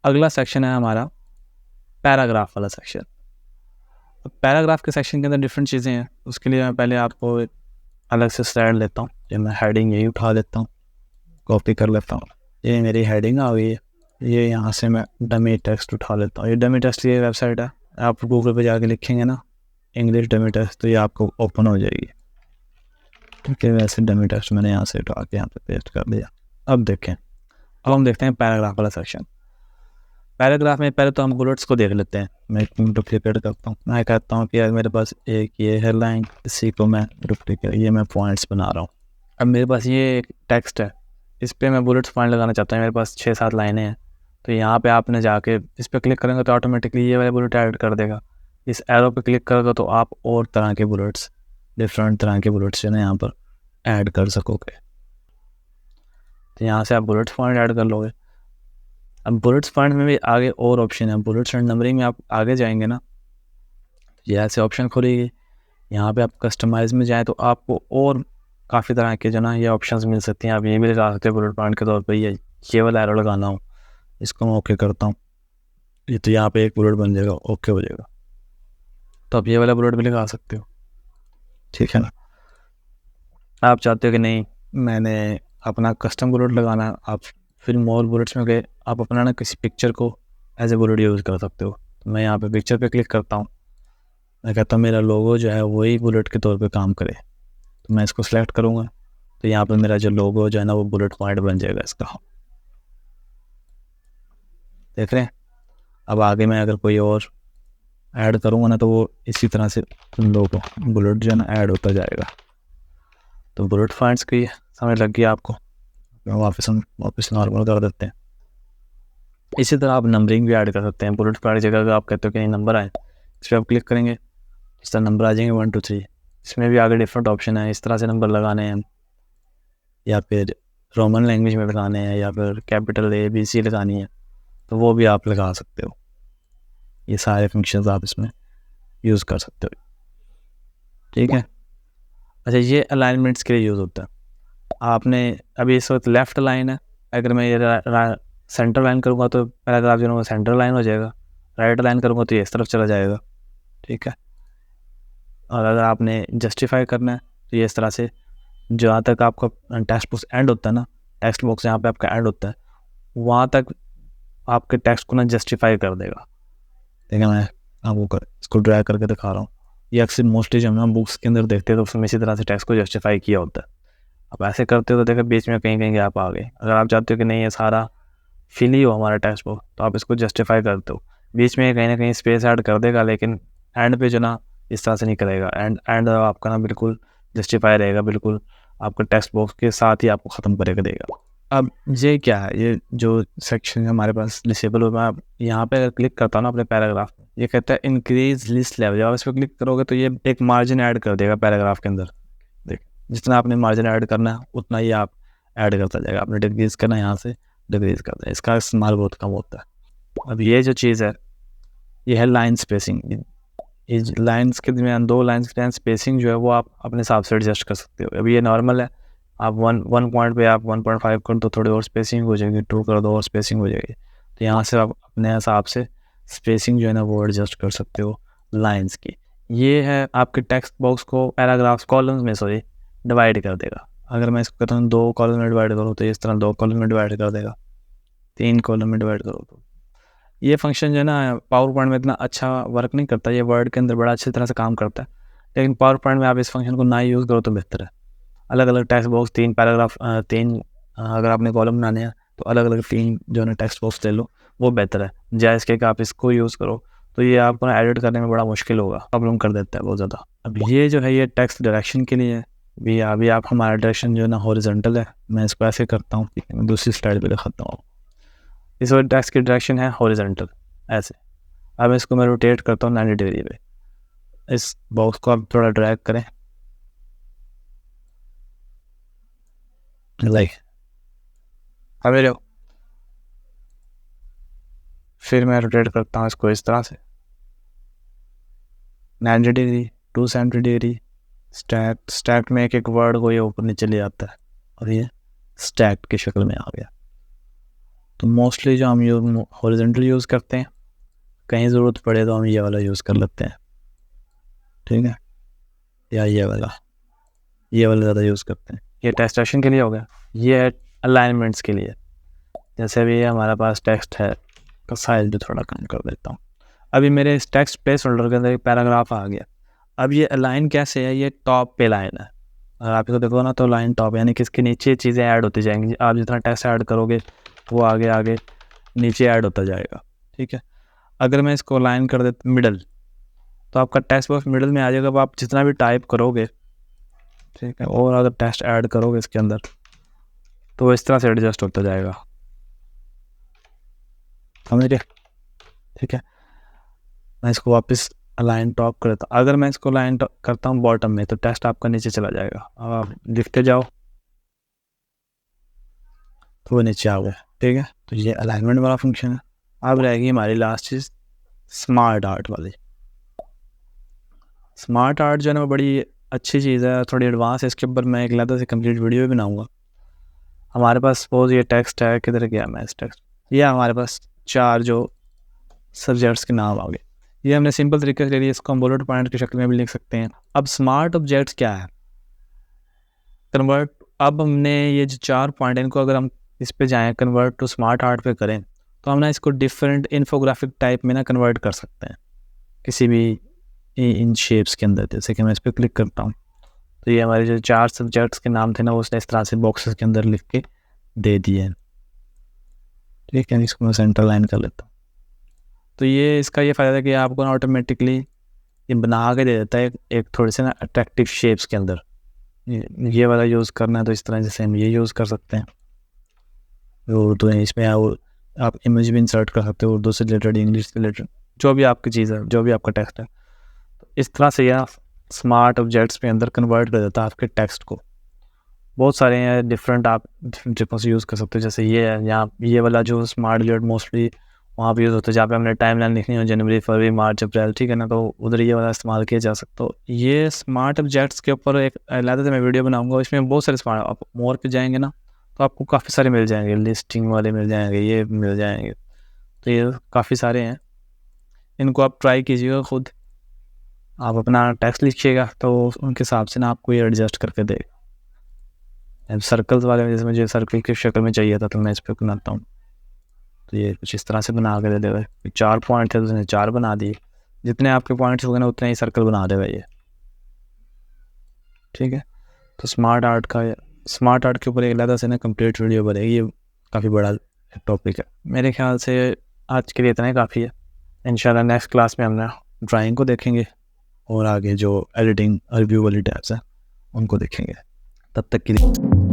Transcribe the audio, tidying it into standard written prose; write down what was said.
अगला सेक्शन है हमारा पैराग्राफ वाला सेक्शन। अब पैराग्राफ के सेक्शन के अंदर डिफरेंट चीज़ें हैं। उसके लिए मैं पहले आपको एक अलग से स्लाइड लेता हूँ। जो मैं हेडिंग यही उठा लेता हूँ, कॉपी कर लेता हूँ। ये मेरी हेडिंग आ गई है। ये यहाँ से मैं डमी टेक्स्ट उठा लेता हूँ। ये डमी टेक्स्ट की वेबसाइट है। आप गूगल पे जाके लिखेंगे ना इंग्लिश डमी टेक्स्ट, तो ये आपको ओपन हो जाएगी। ठीक है, वैसे डमी टेक्स्ट मैंने यहाँ से उठा के यहाँ पे पेस्ट कर दिया। अब देखें, अब हम देखते हैं पैराग्राफ वाला सेक्शन। पैराग्राफ में पहले तो हम बुलेट्स को देख लेते हैं। मैं डुप्लीकेट करता हूँ। मैं कहता हूँ कि यार मेरे पास एक ये हेडलाइन, इसी को मैं डुप्लीकेट, ये मैं पॉइंट्स बना रहा हूँ। अब मेरे पास ये एक टेक्स्ट है, इस पर मैं बुलेट्स पॉइंट लगाना चाहता हूँ। मेरे पास 6-7 लाइनें हैं। तो यहाँ पे आपने जाके इस पर क्लिक करेंगे तो ऑटोमेटिकली ये वाले बुलेट ऐड कर देगा। इस एरो पे क्लिक करोगे तो आप और तरह के बुलेट्स, डिफरेंट तरह के बुलेट्स जो है यहाँ पर ऐड कर सकोगे। तो यहाँ से आप बुलेट्स पॉइंट ऐड कर लोगे। अब बुलेट्स पॉइंट में भी आगे और ऑप्शन है। बुलेट्स एंड नंबरिंग में आप आगे जाएंगे ना, ये ऐसे ऑप्शन खुलेगी। यहाँ पे आप कस्टमाइज में जाएँ तो आपको और काफ़ी तरह के जो ना ये ऑप्शंस मिल सकती हैं। आप ये भी लगा सकते हैं बुलेट पॉइंट के तौर पे, ये वाला एरो लगाना हो, इसको मैं ओके करता हूँ। ये तो यहाँ पे एक बुलेट बन जाएगा, ओके हो जाएगा। तो आप ये वाला बुलेट भी लगा सकते हो, ठीक है ना। आप चाहते हो कि नहीं मैंने अपना कस्टम बुलेट लगाना है, आप फिर मोर बुलेट्स में गए, आप अपना ना किसी पिक्चर को एज ए बुलेट यूज़ कर सकते हो। तो मैं यहाँ पे पिक्चर पे क्लिक करता हूँ। मैं कहता हूँ मेरा लोगो जो है वही बुलेट के तौर पे काम करे। तो मैं इसको सेलेक्ट करूँगा, तो यहाँ पे मेरा जो लोगो जो है ना वो बुलेट पॉइंट बन जाएगा इसका। देख रहे हैं। अब आगे मैं अगर कोई और ऐड करूँगा ना तो वो इसी तरह से लोगो बुलेट जो है ना ऐड होता जाएगा। तो बुलेट पॉइंट्स की समझ लग गई आपको। वापस नॉर्मल कर देते हैं। इसी तरह आप नंबरिंग भी ऐड कर सकते हैं। बुलेट पॉइंट जगह अगर आप कहते हो कि नंबर आए, इस पर आप क्लिक करेंगे, इस तरह नंबर आ जाएंगे 1 2 3। इसमें भी आगे डिफरेंट ऑप्शन है, इस तरह से नंबर लगाने हैं, या फिर रोमन लैंग्वेज में लगाने हैं, या फिर कैपिटल ABC लगानी है, तो वो भी आप लगा सकते हो। ये सारे फंक्शंस आप इसमें यूज़ कर सकते हो, ठीक है। अच्छा, ये अलाइनमेंट्स के लिए यूज़ होता है। आपने अभी इस वक्त लेफ़्ट लाइन है, अगर मैं ये सेंटर लाइन करूँगा तो पैराग्राफ जो है वो सेंटर लाइन हो जाएगा। राइट लाइन करूँगा तो ये इस तरफ चला जाएगा, ठीक है। और अगर आपने जस्टिफाई करना है तो ये इस तरह से, जहाँ तक आपका टेक्स्ट बॉक्स एंड होता है ना, टेक्स्ट बॉक्स यहाँ पे आपका एंड होता है, वहाँ तक आपके टेक्स्ट को ना जस्टिफाई कर देगा। ठीक है, मैं आपको इसको ड्रैग करके दिखा रहा हूँ। ये अक्सर मोस्टली जब हम बुक्स के अंदर देखते हैं तो उसमें इसी तरह से टेक्स्ट को जस्टिफाई किया होता है। आप ऐसे करते हो तो देखो बीच में कहीं कहीं गैप आ गए। अगर आप चाहते हो कि नहीं ये सारा फिल ही हो हमारा टेक्स्ट बॉक्स, तो आप इसको जस्टिफाई करते हो। बीच में कहीं ना कहीं स्पेस ऐड कर देगा, लेकिन एंड पे जो ना इस तरह से नहीं करेगा। एंड आपका ना बिल्कुल जस्टिफाई रहेगा, बिल्कुल आपका टेक्स्ट बॉक्स के साथ ही आपको ख़त्म करके देगा। अब ये क्या है, ये जो सेक्शन है हमारे पास डिसेबल होगा। आप यहाँ पे अगर क्लिक करता हूँ ना अपने पैराग्राफ में, ये कहता है इंक्रीज लिस्ट लेवल। जब आप इस पर क्लिक करोगे तो ये एक मार्जिन ऐड कर देगा पैराग्राफ के अंदर। देख, जितना आपने मार्जिन ऐड करना है उतना ही आप ऐड करता जाएगा। आपने डिक्रीज करना है, यहाँ से डिक्रीज करता है। इसका इस्तेमाल बहुत कम होता है। अब ये जो चीज़ है ये है लाइन स्पेसिंग। इस लाइन्स के दरमियान, 2 लाइन्स के दरमियान स्पेसिंग जो है वो आप अपने हिसाब से एडजस्ट कर सकते हो। अभी ये नॉर्मल है, आप वन पॉइंट पे आप 1.5 कर दो, थोड़ी और स्पेसिंग हो जाएगी, 2 कर दो और स्पेसिंग हो जाएगी। तो यहाँ से आप अपने हिसाब से स्पेसिंग जो है ना वो एडजस्ट कर सकते हो लाइन्स की। ये है आपके टेक्स्ट बॉक्स को पैराग्राफ्स कॉलम्स में डिवाइड कर देगा। अगर मैं इसको कहता हूँ 2 कॉलम में डिवाइड करो तो इस तरह 2 कॉलम में डिवाइड कर देगा। 3 कॉलम में डिवाइड करो तो ये फंक्शन जो है ना पावर पॉइंट में इतना अच्छा वर्क नहीं करता। ये वर्ड के अंदर बड़ा अच्छी तरह से काम करता है, लेकिन पावर पॉइंट में आप इस फंक्शन को ना यूज़ करो तो बेहतर है। अलग अलग टेक्स्ट बॉक्स 3 पैराग्राफ, 3 अगर आपने कॉलम बनाने हैं तो अलग अलग 3 जो है ना टेक्स्ट बॉक्स ले लो, वो बेहतर है। जायज़ के आप इसको यूज़ करो तो ये आपको ना एडिट करने में बड़ा मुश्किल होगा, प्रॉब्लम कर देता है बहुत ज़्यादा। अब ये जो है ये टेक्स्ट डायरेक्शन के लिए है। अभी आप हमारा डायरेक्शन जो है ना हॉरिजॉन्टल है। मैं इसको ऐसे करता हूँ, मैं दूसरी स्लाइड पे दिखाता हूँ। इस वक्त टेक्स्ट की डायरेक्शन है हॉरिजॉन्टल ऐसे। अब इसको मैं रोटेट करता हूँ 90 डिग्री पे। इस बॉक्स को आप थोड़ा ड्रैग करें, लाइक हमें लो। फिर मैं रोटेट करता हूँ इसको इस तरह से 90 डिग्री, 270 डिग्री। स्टैक में एक एक वर्ड को ये ऊपर नीचे ले आता है और ये स्टैक की शक्ल में आ गया। तो मोस्टली जो हम हॉरिजॉन्टल यूज़ करते हैं, कहीं ज़रूरत पड़े तो हम ये वाला यूज़ कर लेते हैं, ठीक है, या ये वाला ज़्यादा यूज़ करते हैं। ये टेक्सटेशन के लिए हो गया, ये है अलाइनमेंट्स के लिए। जैसे अभी हमारा पास टेक्स्ट है, का साइज भी थोड़ा कम कर देता हूँ। अभी मेरे इस टेक्स्ट प्लेस होल्डर के अंदर एक पैराग्राफ आ गया। अब ये अलाइन कैसे है, ये टॉप पे लाइन है, अगर आप इसको देखो ना तो लाइन टॉप, यानी कि इसके नीचे चीज़ें ऐड होती जाएंगी। आप जितना टेक्स्ट ऐड करोगे वो आगे आगे नीचे ऐड होता जाएगा, ठीक है। अगर मैं इसको लाइन कर देता मिडल, तो आपका टेक्स्ट बॉक्स मिडल में आ जाएगा। अब आप जितना भी टाइप करोगे, ठीक है, और अगर टेक्स्ट ऐड करोगे इसके अंदर तो इस तरह से एडजस्ट होता जाएगा, समझ गए, ठीक है। मैं इसको वापस अलाइन टॉप कर देता हूँ। अगर मैं इसको लाइन करता हूँ बॉटम में तो टेक्स्ट आपका नीचे चला जाएगा। अब आप लिखते जाओ तो वो नीचे आ गया, ठीक है। तो ये अलाइनमेंट वाला फंक्शन है। अब रहेगी हमारी लास्ट चीज़ स्मार्ट आर्ट वाली। स्मार्ट आर्ट जो है ना वो बड़ी अच्छी चीज़ है, थोड़ी एडवांस है। इसके ऊपर मैं एक अलग से कंप्लीट वीडियो भी बनाऊँगा। हमारे पास सपोज ये टेक्स्ट है, किधर गया मैं इस टेक्स्ट, ये हमारे पास 4 जो सब्जेक्ट्स के नाम आ गए। ये हमने सिंपल तरीके से ले लिया, इसको हम बुलेट पॉइंट की शक्ल में भी लिख सकते हैं। अब स्मार्ट ऑब्जेक्ट्स क्या है, कन्वर्ट। अब हमने ये जो 4 पॉइंट है इनको अगर हम इस पे जाएं कन्वर्ट टू स्मार्ट आर्ट पे करें तो हम ना इसको डिफरेंट इन्फोग्राफिक टाइप में ना कन्वर्ट कर सकते हैं किसी भी इन शेप्स के अंदर। जैसे कि मैं इस पर क्लिक करता हूँ तो ये हमारे जो 4 सब्जेक्ट्स के नाम थे ना वो उसने इस तरह से बॉक्सेस के अंदर लिख के दे दिए हैं, ठीक है। इसको मैं सेंटर लाइन कर लेता हूँ। तो ये इसका ये फ़ायदा है कि आपको ना ऑटोमेटिकली ये बना के दे देता है एक थोड़े से ना अट्रैक्टिव शेप्स के अंदर। ये वाला यूज़ करना है तो इस तरह जैसे हम ये यूज़ कर सकते हैं। उर्दू है, इसमें आप इमेज भी इंसर्ट कर सकते हो, उर्दू से रिलेटेड, इंग्लिश से रिलेटेड, जो भी आपकी चीज़ है, जो भी आपका टेक्स्ट है। तो इस तरह से यह स्मार्ट ऑब्जेक्ट्स पे अंदर कन्वर्ट कर देता है आपके टेक्स्ट को। बहुत सारे हैं डिफरेंट, आप डिफरेंट से यूज़ कर सकते हो। जैसे ये है, यहाँ ये वाला जो स्मार्ट ऑब्जेक्ट मोस्टली वहाँ पे यूज़ होता है जहाँ पे हमने टाइम लाइन लिखनी हो, जनवरी, फरवरी, मार्च, अप्रैल, ठीक है ना, तो उधर ये वाला इस्तेमाल किया जा सकता हो। ये स्मार्ट ऑब्जेक्ट्स के ऊपर एक अलग से मैं वीडियो बनाऊंगा, इसमें बहुत सारे स्मार्ट, आप मोर पे जाएंगे ना तो आपको काफ़ी सारे मिल जाएंगे, लिस्टिंग वाले मिल जाएंगे, ये मिल जाएंगे। तो ये काफ़ी सारे हैं, इनको आप ट्राई कीजिएगा खुद। आप अपना टेक्स्ट लिखिएगा तो उनके हिसाब से ना आपको ये एडजस्ट करके देगा। सर्कल्स वाले में जैसे मुझे सर्कल की शक्ल में चाहिए था तो मैं इस पर बनाता हूँ, तो ये कुछ इस तरह से बना के दे देगा। 4 पॉइंट थे तो उसने 4 बना दिए, जितने आपके पॉइंट्स हो गए ना उतने ही सर्कल बना देगा ये, ठीक है। तो स्मार्ट आर्ट के ऊपर एक अलग से ना कंप्लीट वीडियो बनेगी, ये काफ़ी बड़ा टॉपिक है। मेरे ख्याल से आज के लिए इतना ही काफ़ी है। इंशाल्लाह नेक्स्ट क्लास में हम ना ड्राइंग को देखेंगे और आगे जो एडिटिंग रिव्यू वाली टैब्स हैं उनको देखेंगे। तब तक के लिए